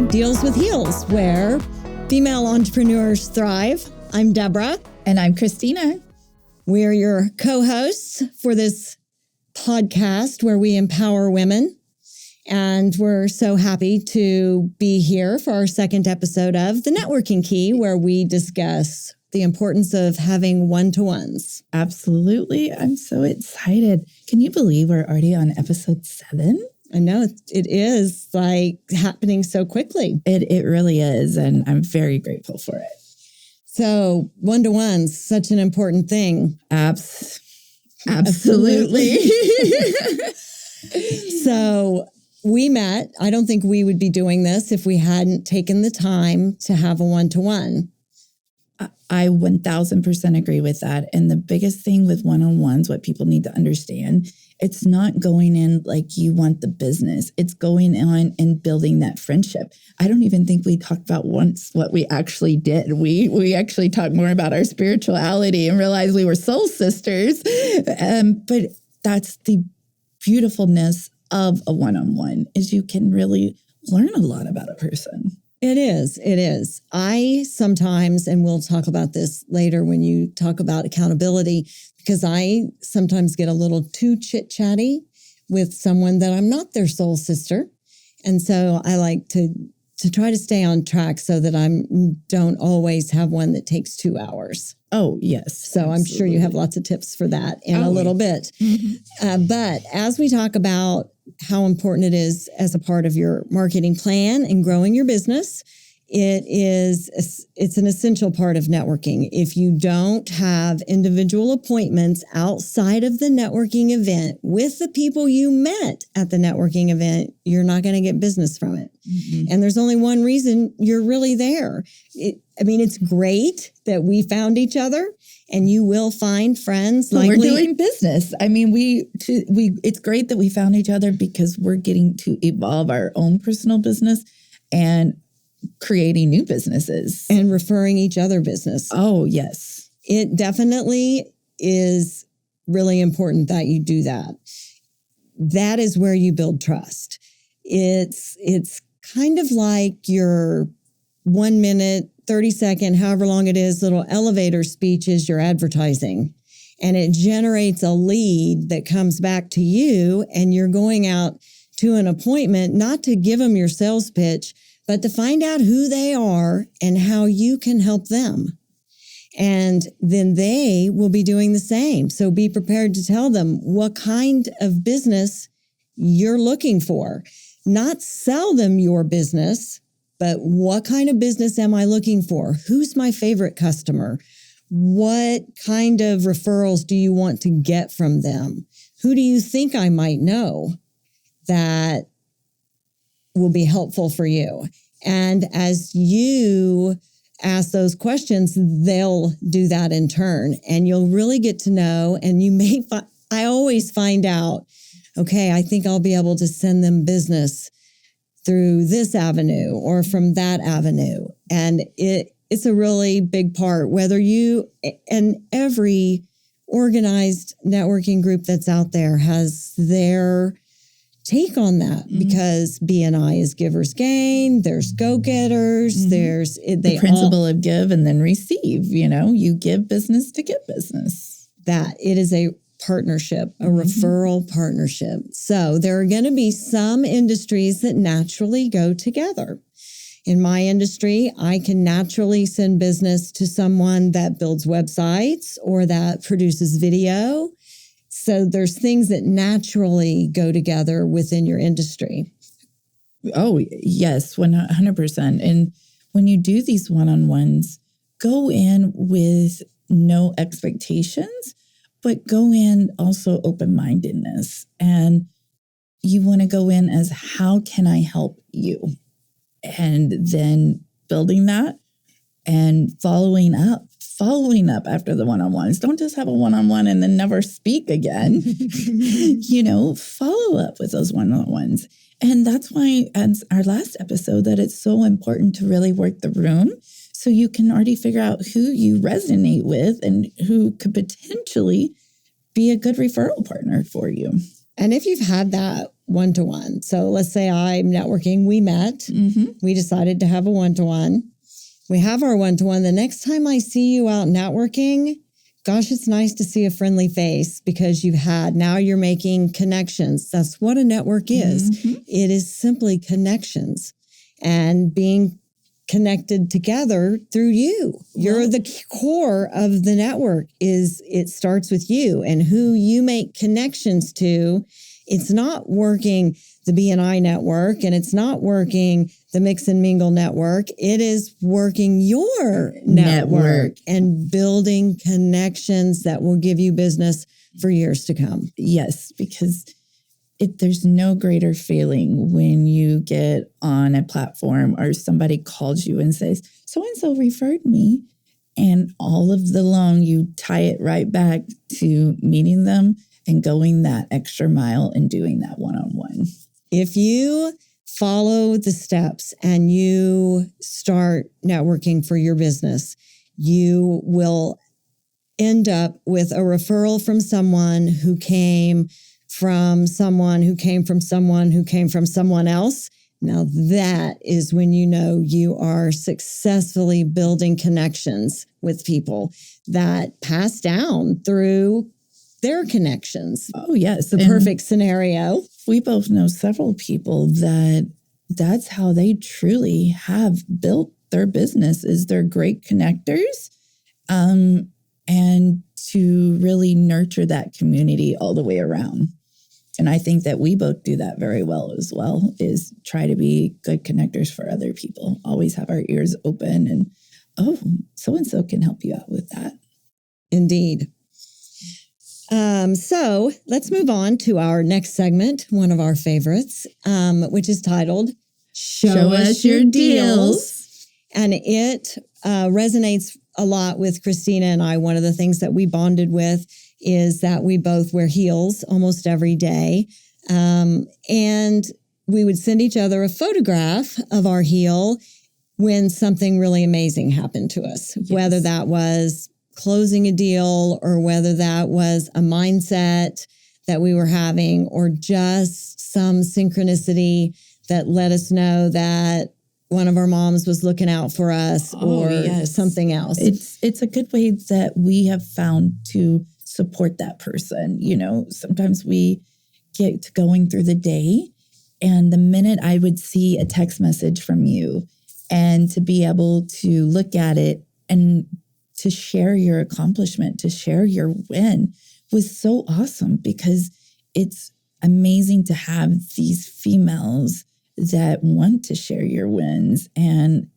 Deals with Heels, where female entrepreneurs thrive. I'm Debra. And I'm Christina. We're your co-hosts for this podcast where we empower women. And we're so happy to be here for our second episode of The Networking Key, where we discuss the importance of having one-to-ones. Absolutely. I'm so excited. Can you believe we're already on episode 7? I know it is like happening so quickly. It really is. And I'm very grateful for it. So one-to-ones, such an important thing. Absolutely. So we met. I don't think we would be doing this if we hadn't taken the time to have a one-to-one. I 1000% agree with that. And the biggest thing with one-on-ones, what people need to understand, it's not going in like you want the business. It's going on and building that friendship. I don't even think we talked about once what we actually did. We actually talked more about our spirituality and realized we were soul sisters. But that's the beautifulness of a one-on-one, is you can really learn a lot about a person. It is. I sometimes, and we'll talk about this later when you talk about accountability, because I sometimes get a little too chit-chatty with someone that I'm not their soul sister. And so I like to try to stay on track so that I don't always have one that takes 2 hours. Oh, yes. So absolutely. I'm sure you have lots of tips for that in a little bit. Mm-hmm. But as we talk about how important it is as a part of your marketing plan and growing your business, it's an essential part of networking. If you don't have individual appointments outside of the networking event with the people you met at the networking event, you're not going to get business from it. Mm-hmm. And there's only one reason you're really there. It's great that we found each other, and you will find friends. We're doing business. It's great that we found each other because we're getting to evolve our own personal business and creating new businesses. And referring each other business. Oh, yes. It definitely is really important that you do that. That is where you build trust. It's kind of like your 1 minute, 30-second, however long it is, little elevator speech is your advertising. And it generates a lead that comes back to you, and you're going out to an appointment, not to give them your sales pitch, but to find out who they are and how you can help them. And then they will be doing the same. So be prepared to tell them what kind of business you're looking for. Not sell them your business, but what kind of business am I looking for? Who's my favorite customer? What kind of referrals do you want to get from them? Who do you think I might know that will be helpful for you? And as you ask those questions, they'll do that in turn, and you'll really get to know. And you may, I always find out, okay, I think I'll be able to send them business through this avenue or from that avenue. And it's a really big part, whether you, and every organized networking group that's out there has their take on that, because BNI is givers gain. There's go-getters. Mm-hmm. There's the principle of give and then receive. You give business to get business. That it is a partnership, a referral partnership. So there are going to be some industries that naturally go together. In my industry, I can naturally send business to someone that builds websites or that produces video. So there's things that naturally go together within your industry. Oh, yes, 100%. And when you do these one-on-ones, go in with no expectations, but go in also open-mindedness. And you want to go in as, how can I help you? And then building that and following up after the one-on-ones. Don't just have a one-on-one and then never speak again. Follow up with those one-on-ones. And that's why, as our last episode, that it's so important to really work the room so you can already figure out who you resonate with and who could potentially be a good referral partner for you. And if you've had that one-to-one. So let's say I'm networking. We met. Mm-hmm. We decided to have a one-to-one. We have our one-to-one. The next time I see you out networking, gosh, it's nice to see a friendly face because now you're making connections. That's what a network is. Mm-hmm. It is simply connections and being connected together through you. You're the core of the network. It starts with you and who you make connections to. It's not working the BNI network and it's not working the Mix and Mingle network. It is working your network and building connections that will give you business for years to come. Yes, because there's no greater feeling when you get on a platform or somebody calls you and says, so-and-so referred me. And all of the long, you tie it right back to meeting them and going that extra mile and doing that one-on-one. If you follow the steps and you start networking for your business, you will end up with a referral from someone who came from someone who came from someone who came from someone else. Now that is when you know you are successfully building connections with people that pass down through their connections. Oh, yes. The perfect scenario. We both know several people that's how they truly have built their business, is they're great connectors, and to really nurture that community all the way around. And I think that we both do that very well as well, is try to be good connectors for other people. Always have our ears open and, so-and-so can help you out with that. Indeed. So let's move on to our next segment, one of our favorites, which is titled Show Us Your Deals. And it resonates a lot with Christina and I. One of the things that we bonded with is that we both wear heels almost every day. And we would send each other a photograph of our heel when something really amazing happened to us, whether that was closing a deal or whether that was a mindset that we were having or just some synchronicity that let us know that one of our moms was looking out for us something else. It's a good way that we have found to support that person. You know, sometimes we get to going through the day and the minute I would see a text message from you and to be able to look at it and to share your accomplishment, to share your win was so awesome because it's amazing to have these females that want to share your wins. And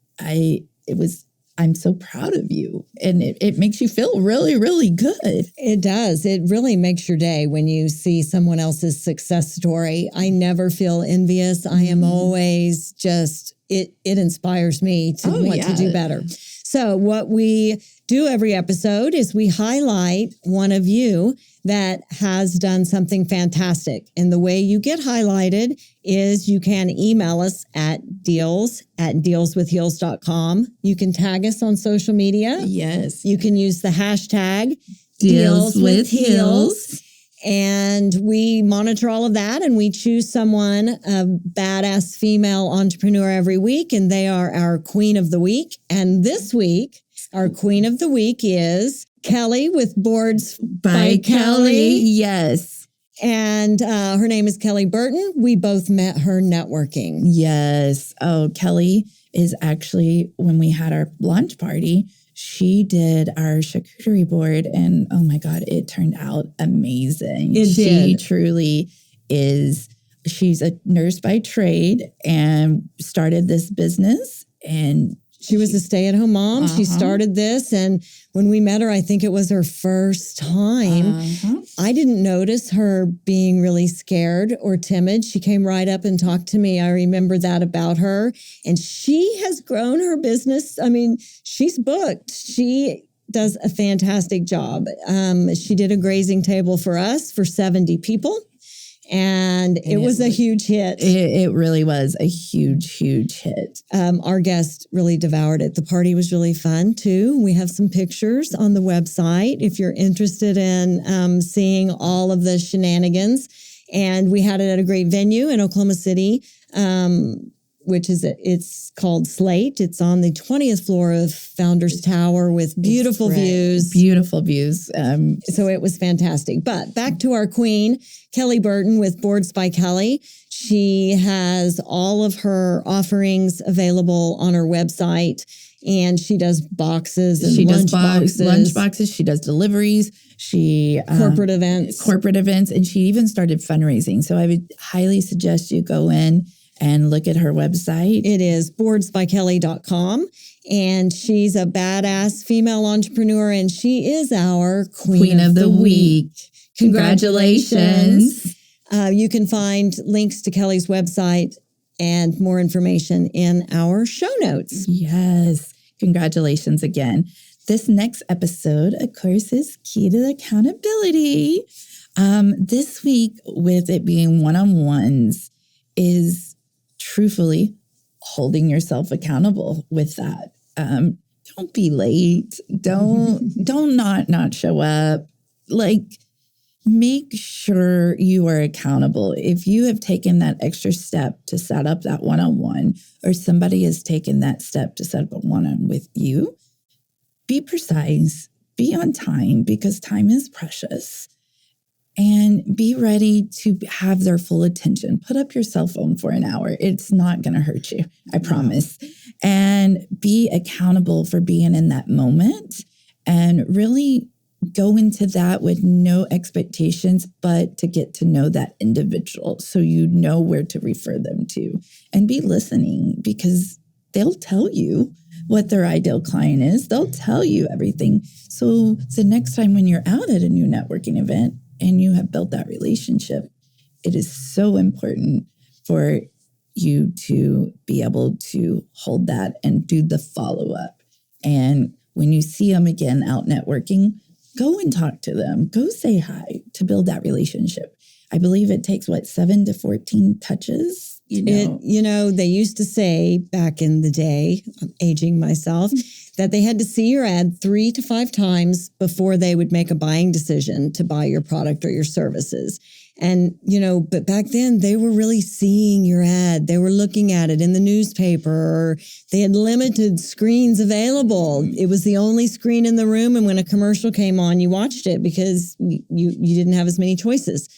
I'm so proud of you. And it makes you feel really, really good. It does. It really makes your day when you see someone else's success story. I never feel envious. I am always just, it inspires me to want to do better. So what we do every episode is we highlight one of you that has done something fantastic. And the way you get highlighted is you can email us at deals@dealswithheels.com. You can tag us on social media. Yes. You can use the hashtag DealsWithHeels. And we monitor all of that and we choose someone, a badass female entrepreneur every week, and they are our queen of the week. And this week, our queen of the week is Kelly with Boards by Kelly. Yes. And her name is Kelly Burton. We both met her networking. Yes. Oh, Kelly is actually, when we had our launch party, she did our charcuterie board and oh my God, it turned out amazing. She truly is. She's a nurse by trade and started this business and she was a stay-at-home mom. She started this. And when we met her, I think it was her first time. I didn't notice her being really scared or timid. She came right up and talked to me. I remember that about her. And she has grown her business. I mean, she's booked. She does a fantastic job. She did a grazing table for us for 70 people. And it was a huge hit. It really was a huge, huge hit. Our guest really devoured it. The party was really fun, too. We have some pictures on the website if you're interested in seeing all of the shenanigans. And we had it at a great venue in Oklahoma City, it's called Slate. It's on the 20th floor of Founders Tower with beautiful views. Beautiful views. So it was fantastic. But back to our queen, Kelly Burton with Boards by Kelly. She has all of her offerings available on her website, and she does boxes and lunch boxes. She does deliveries. She corporate events. And she even started fundraising. So I would highly suggest you go in and look at her website. It is boardsbykelly.com. And she's a badass female entrepreneur, and she is our Queen of the Week. Congratulations. You can find links to Kelly's website and more information in our show notes. Yes. Congratulations again. This next episode, of course, is Key to Accountability. This week, with it being one-on-ones, is truthfully holding yourself accountable with that. Don't be late. Don't not show up. Make sure you are accountable. If you have taken that extra step to set up that one-on-one, or somebody has taken that step to set up a one-on-one with you, be precise, be on time, because time is precious, and be ready to have their full attention. Put up your cell phone for an hour. It's not going to hurt you, I promise. And be accountable for being in that moment, and really go into that with no expectations, but to get to know that individual so you know where to refer them to, and be listening, because they'll tell you what their ideal client is. They'll tell you everything. So the next time when you're out at a new networking event and you have built that relationship, it is so important for you to be able to hold that and do the follow-up. And when you see them again out networking, go and talk to them. Go say hi to build that relationship. I believe it takes, 7 to 14 touches? They used to say back in the day, I'm aging myself, that they had to see your ad 3 to 5 times before they would make a buying decision to buy your product or your services. And, but back then they were really seeing your ad. They were looking at it in the newspaper, or they had limited screens available. It was the only screen in the room. And when a commercial came on, you watched it because you didn't have as many choices.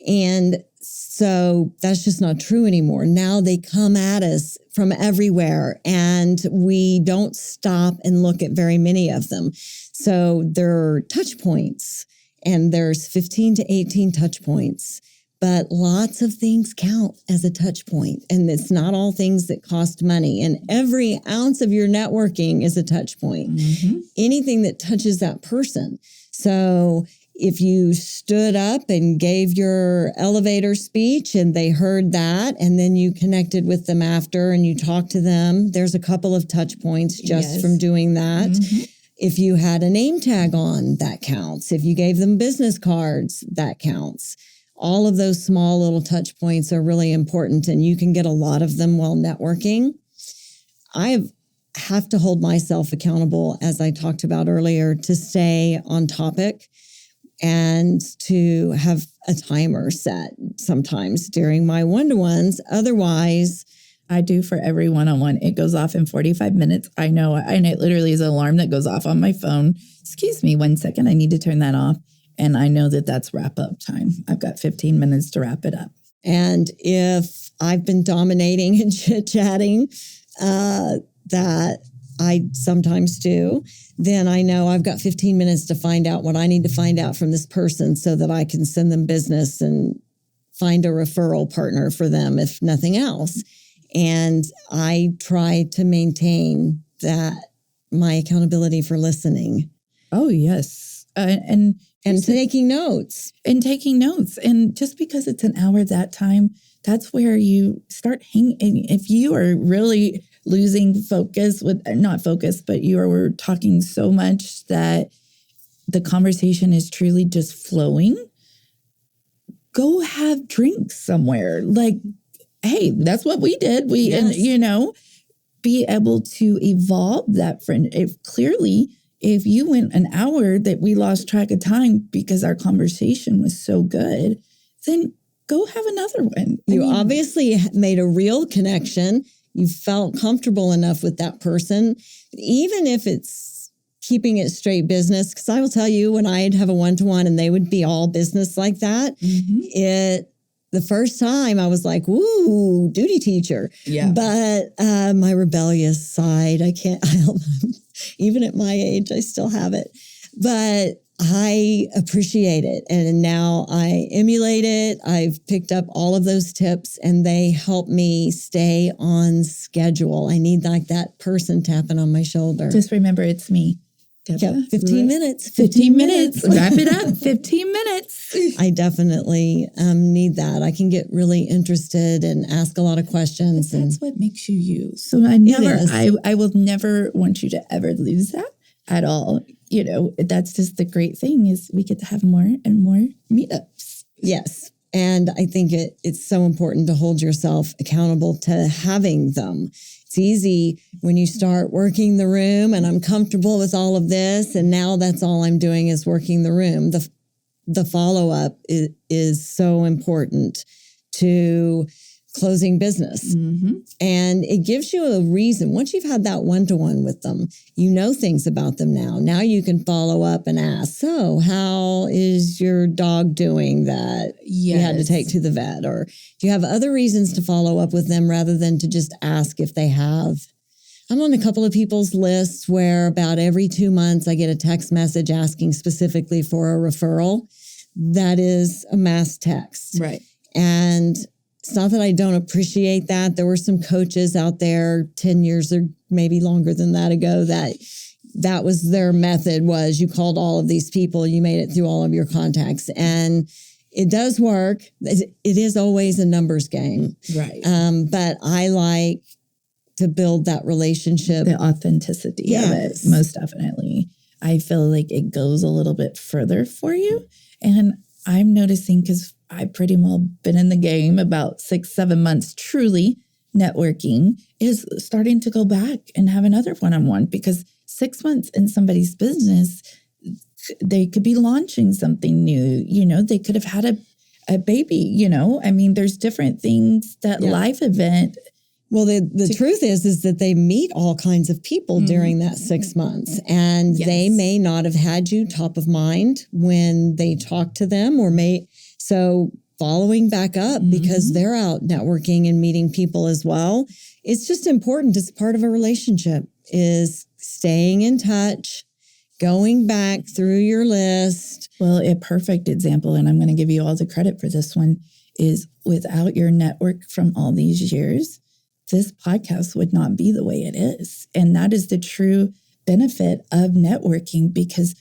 And so that's just not true anymore. Now they come at us from everywhere, and we don't stop and look at very many of them. So there are touch points. And there's 15 to 18 touch points, but lots of things count as a touch point. And it's not all things that cost money. And every ounce of your networking is a touch point. Mm-hmm. Anything that touches that person. So if you stood up and gave your elevator speech and they heard that, and then you connected with them after and you talked to them, there's a couple of touch points just from doing that. Mm-hmm. If you had a name tag on, that counts. If you gave them business cards, that counts. All of those small little touch points are really important, and you can get a lot of them while networking. I have to hold myself accountable, as I talked about earlier, to stay on topic and to have a timer set sometimes during my one-to-ones. Otherwise, I do for every one-on-one. It goes off in 45 minutes. I know. And it literally is an alarm that goes off on my phone. Excuse me 1 second. I need to turn that off. And I know that that's wrap-up time. I've got 15 minutes to wrap it up. And if I've been dominating and chit-chatting, that I sometimes do, then I know I've got 15 minutes to find out what I need to find out from this person so that I can send them business and find a referral partner for them, if nothing else. And I try to maintain that, my accountability for listening. Oh, yes. And taking notes. And taking notes. And just because it's an hour that time, that's where you start hanging. If you are really losing focus not focus, but you are talking so much that the conversation is truly just flowing, go have drinks somewhere. Hey, that's what we did. Be able to evolve that friend. If you went an hour that we lost track of time because our conversation was so good, then go have another one. You obviously made a real connection. You felt comfortable enough with that person, even if it's keeping it straight business. Because I will tell you, when I'd have a one-to-one and they would be all business like that, the first time I was like, ooh, duty teacher. Yeah. But my rebellious side, even at my age, I still have it. But I appreciate it. And now I emulate it. I've picked up all of those tips and they help me stay on schedule. I need like that person tapping on my shoulder. Just remember, it's me. Debra, 15 minutes. 15 minutes. Wrap it up. 15 minutes. I definitely need that. I can get really interested and ask a lot of questions. But that's what makes you you. So I will never want you to ever lose that at all. You know, that's just the great thing is we get to have more and more meetups. Yes. And I think it's so important to hold yourself accountable to having them. It's easy when you start working the room and I'm comfortable with all of this. And now that's all I'm doing is working the room. The follow-up is so important to closing business. Mm-hmm. And it gives you a reason. Once you've had that one-to-one with them, you know things about them now. Now you can follow up and ask, so how is your dog doing that you had to take to the vet? Or do you have other reasons to follow up with them rather than to just ask if they have? I'm on a couple of people's lists where about every 2 months I get a text message asking specifically for a referral. That is a mass text. Right. And it's not that I don't appreciate that. There were some coaches out there 10 years or maybe longer than that ago that was their method was you called all of these people, you made it through all of your contacts. And it does work. It is always a numbers game. Right. But I like to build that relationship. The authenticity of it, most definitely. I feel like it goes a little bit further for you. And I'm noticing because I've pretty well been in the game about 6-7 months, truly networking is starting to go back and have another one-on-one because 6 months in somebody's business, they could be launching something new. You know, they could have had a baby, you know, I mean, there's different things that life event. Well, the truth is that they meet all kinds of people during that 6 months, and they may not have had you top of mind when they talk to them so following back up because they're out networking and meeting people as well. It's just important as part of a relationship is staying in touch, going back through your list. Well, a perfect example, and I'm going to give you all the credit for this one, is without your network from all these years, this podcast would not be the way it is. And that is the true benefit of networking because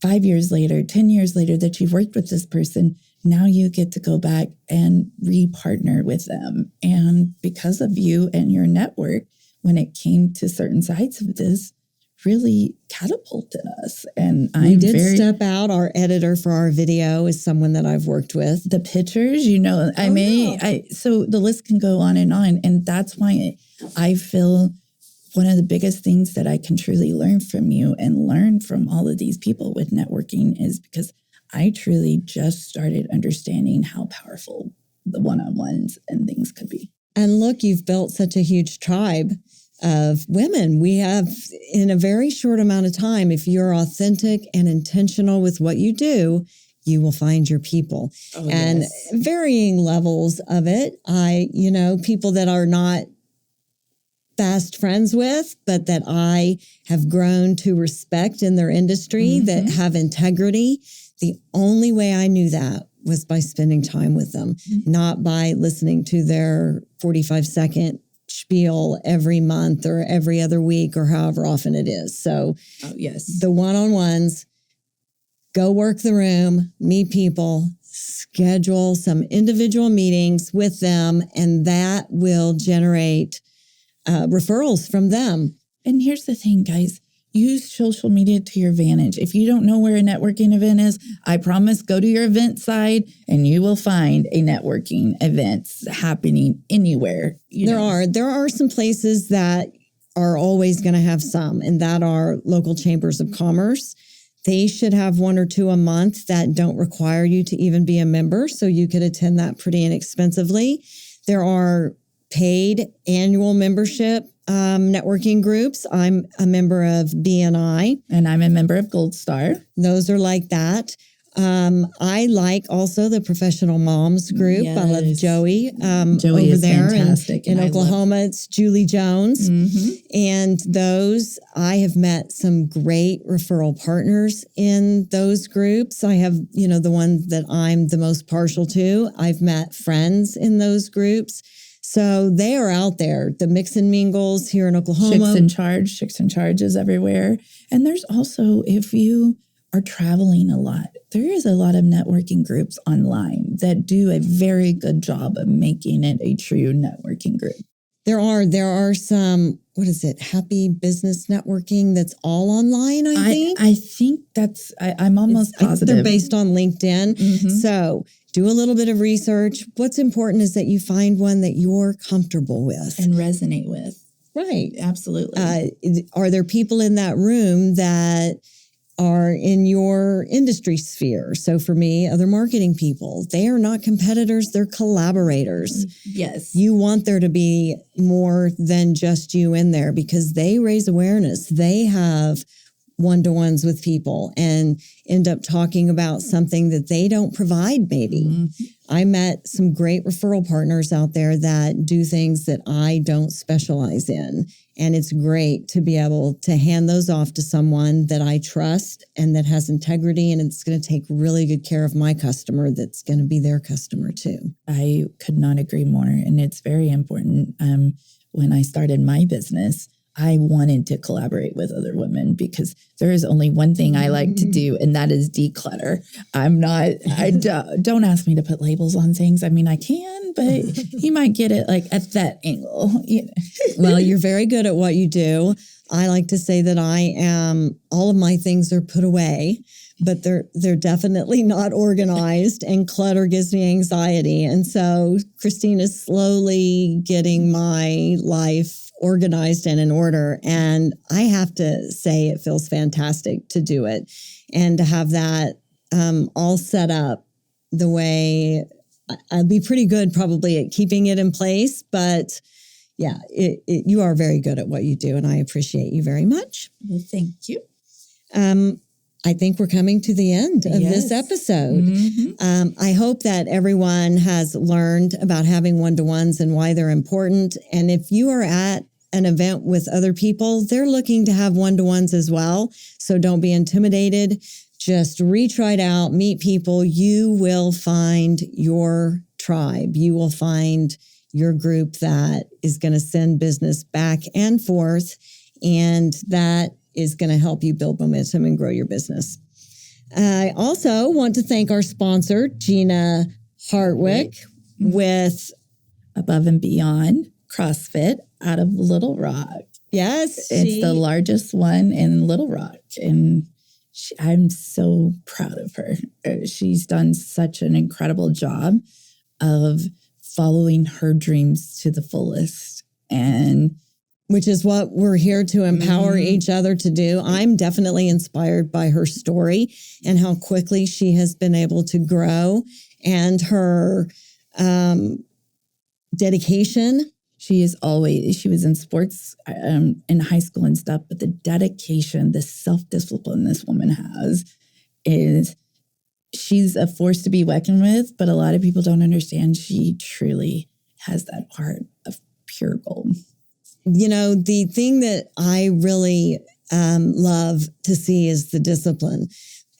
5 years later, 10 years later that you've worked with this person, now you get to go back and re-partner with them. And because of you and your network, when it came to certain sides of this, really catapulted us. And we did step out. Our editor for our video is someone that I've worked with. The pictures, you know, so the list can go on. And that's why I feel one of the biggest things that I can truly learn from you and learn from all of these people with networking is because I truly just started understanding how powerful the one-on-ones and things could be. And look, you've built such a huge tribe of women. We have, in a very short amount of time, if you're authentic and intentional with what you do, you will find your people. And varying levels of it. People that are not fast friends with, but that I have grown to respect in their industry, that have integrity. The only way I knew that was by spending time with them, not by listening to their 45-second spiel every month or every other week or however often it is. So the one-on-ones, go work the room, meet people, schedule some individual meetings with them, and that will generate referrals from them. And here's the thing, guys. Use social media to your advantage. If you don't know where a networking event is, I promise go to your event side and you will find a networking event happening anywhere. There are some places that are always going to have some, and that are local chambers of commerce. They should have 1 or 2 a month that don't require you to even be a member, so you could attend that pretty inexpensively. There are paid annual membership networking groups. I'm a member of BNI. And I'm a member of Gold Star. Those are like that. I like also the Professional Moms group. Yes. I love Joey. Joey over is there fantastic. in Oklahoma. It's Julie Jones. And those, I have met some great referral partners in those groups. I have, the ones that I'm the most partial to. I've met friends in those groups. So they are out there, the mix and mingles here in Oklahoma. Chicks in Charge is everywhere. And there's also, if you are traveling a lot, there is a lot of networking groups online that do a very good job of making it a true networking group. There are some, what is it? Happy Business Networking that's all online, I think. I think I'm almost positive. They're based on LinkedIn. So do a little bit of research. What's important is that you find one that you're comfortable with. And resonate with. Right. Absolutely. Are there people in that room that are in your industry sphere? So for me, other marketing people, they are not competitors, they're collaborators. Yes. You want there to be more than just you in there because they raise awareness. They have one-to-ones with people and end up talking about something that they don't provide maybe. I met some great referral partners out there that do things that I don't specialize in. And it's great to be able to hand those off to someone that I trust and that has integrity, and it's going to take really good care of my customer that's going to be their customer too. I could not agree more. And it's very important. When I started my business, I wanted to collaborate with other women because there is only one thing I like to do, and that is declutter. Don't ask me to put labels on things. I mean, I can, but you might get it like at that angle. Well, you're very good at what you do. I like to say that all of my things are put away, but they're definitely not organized, and clutter gives me anxiety. And so Christina's slowly getting my life organized and in order. And I have to say it feels fantastic to do it and to have that all set up the way. I'd be pretty good probably at keeping it in place, but yeah, you are very good at what you do, and I appreciate you very much. Well, thank you. I think we're coming to the end of this episode. I hope that everyone has learned about having one-to-ones and why they're important. And if you are at an event with other people, they're looking to have one-to-ones as well. So don't be intimidated. Just retry it out, meet people. You will find your tribe. You will find your group that is going to send business back and forth, and that is going to help you build momentum and grow your business. I also want to thank our sponsor, Gina Hartwick, with Above and Beyond CrossFit out of Little Rock. Yes. It's the largest one in Little Rock. And I'm so proud of her. She's done such an incredible job of following her dreams to the fullest. And which is what we're here to empower each other to do. I'm definitely inspired by her story and how quickly she has been able to grow, and her dedication. She was in sports in high school and stuff, but the dedication, the self-discipline this woman has she's a force to be reckoned with, but a lot of people don't understand she truly has that heart of pure gold. The thing that I really love to see is the discipline.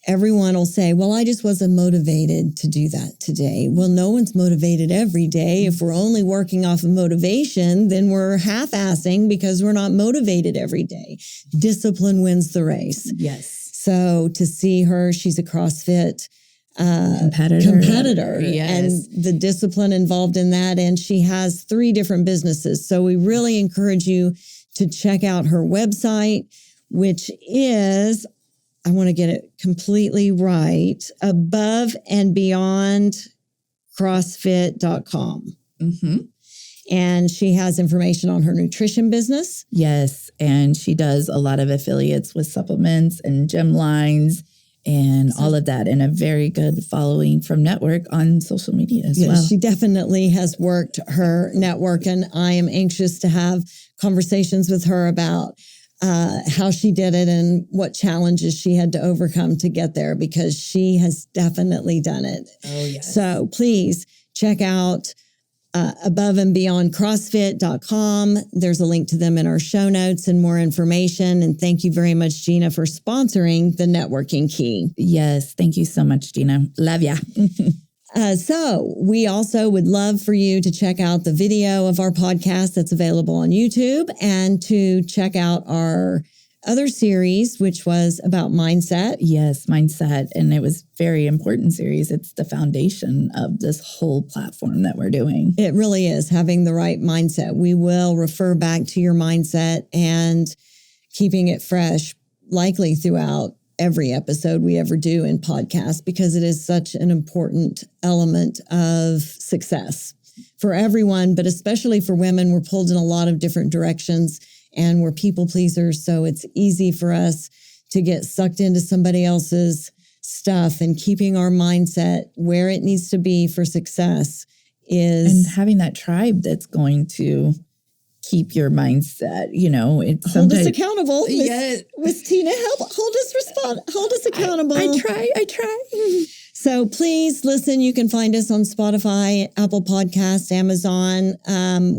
Everyone will say, well, I just wasn't motivated to do that today. Well, no one's motivated every day. If we're only working off of motivation, then we're half-assing because we're not motivated every day. Discipline wins the race. Yes. So to see her, she's a CrossFit competitor. Yes. And the discipline involved in that. And she has 3 different businesses. So we really encourage you to check out her website, which is, I want to get it completely right, Above and Beyond CrossFit.com. And she has information on her nutrition business. Yes. And she does a lot of affiliates with supplements and gym lines. and all of that, and a very good following from network on social media as well. She definitely has worked her network, and I am anxious to have conversations with her about how she did it and what challenges she had to overcome to get there, because she has definitely done it. Oh, yes. So please check out aboveandbeyondcrossfit.com. There's a link to them in our show notes and more information. And thank you very much, Gina, for sponsoring the Networking Key. Yes. Thank you so much, Gina. Love ya. So we also would love for you to check out the video of our podcast that's available on YouTube, and to check out our other series, which was about mindset. Yes, mindset. And it was a very important series. It's the foundation of this whole platform that we're doing. It really is, having the right mindset. We will refer back to your mindset and keeping it fresh, likely throughout every episode we ever do in podcast, because it is such an important element of success for everyone, but especially for women. We're pulled in a lot of different directions, and we're people pleasers. So it's easy for us to get sucked into somebody else's stuff, and keeping our mindset where it needs to be for success is... And having that tribe that's going to keep your mindset, hold us accountable. Yes. Miss Tina, hold us accountable. I try. So please listen. You can find us on Spotify, Apple Podcasts, Amazon.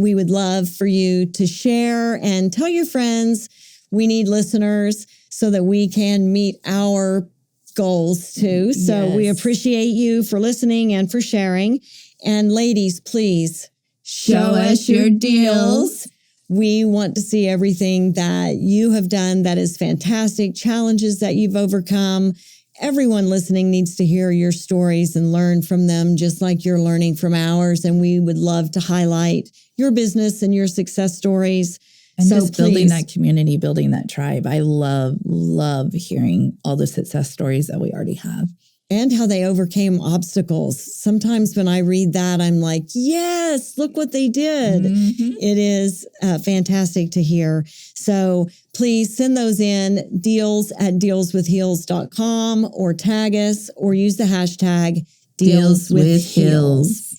We would love for you to share and tell your friends. We need listeners so that we can meet our goals too. So we appreciate you for listening and for sharing. And ladies, please show us your deals. We want to see everything that you have done that is fantastic, challenges that you've overcome. Everyone listening needs to hear your stories and learn from them, just like you're learning from ours. And we would love to highlight your business and your success stories. And so just building that community, building that tribe. I love hearing all the success stories that we already have. And how they overcame obstacles. Sometimes when I read that, I'm like, yes, look what they did. Mm-hmm. It is fantastic to hear. So please send those in, deals@dealswithheels.com, or tag us, or use the hashtag dealswithheels.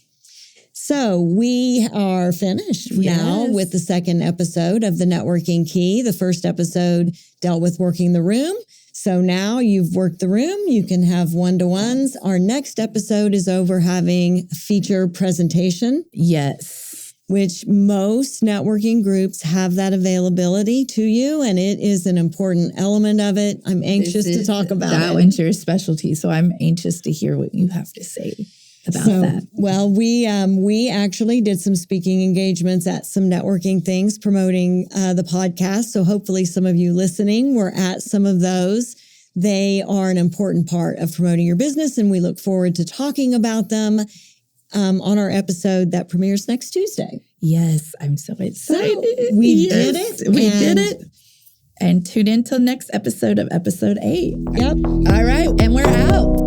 So we are finished now with the second episode of the Networking Key. The first episode dealt with working the room. So now you've worked the room, you can have one-to-ones. Our next episode is over having a feature presentation. Yes. Which most networking groups have that availability to you, and it is an important element of it. I'm anxious to talk about it. That one's your specialty, so I'm anxious to hear what you have to say about that. Well, we actually did some speaking engagements at some networking things promoting the podcast. So hopefully some of you listening were at some of those. They are an important part of promoting your business, and we look forward to talking about them on our episode that premieres next Tuesday. Yes, I'm so excited. So we did it. We did it. And tune in till next episode of episode 8. Yep. All right, and we're out.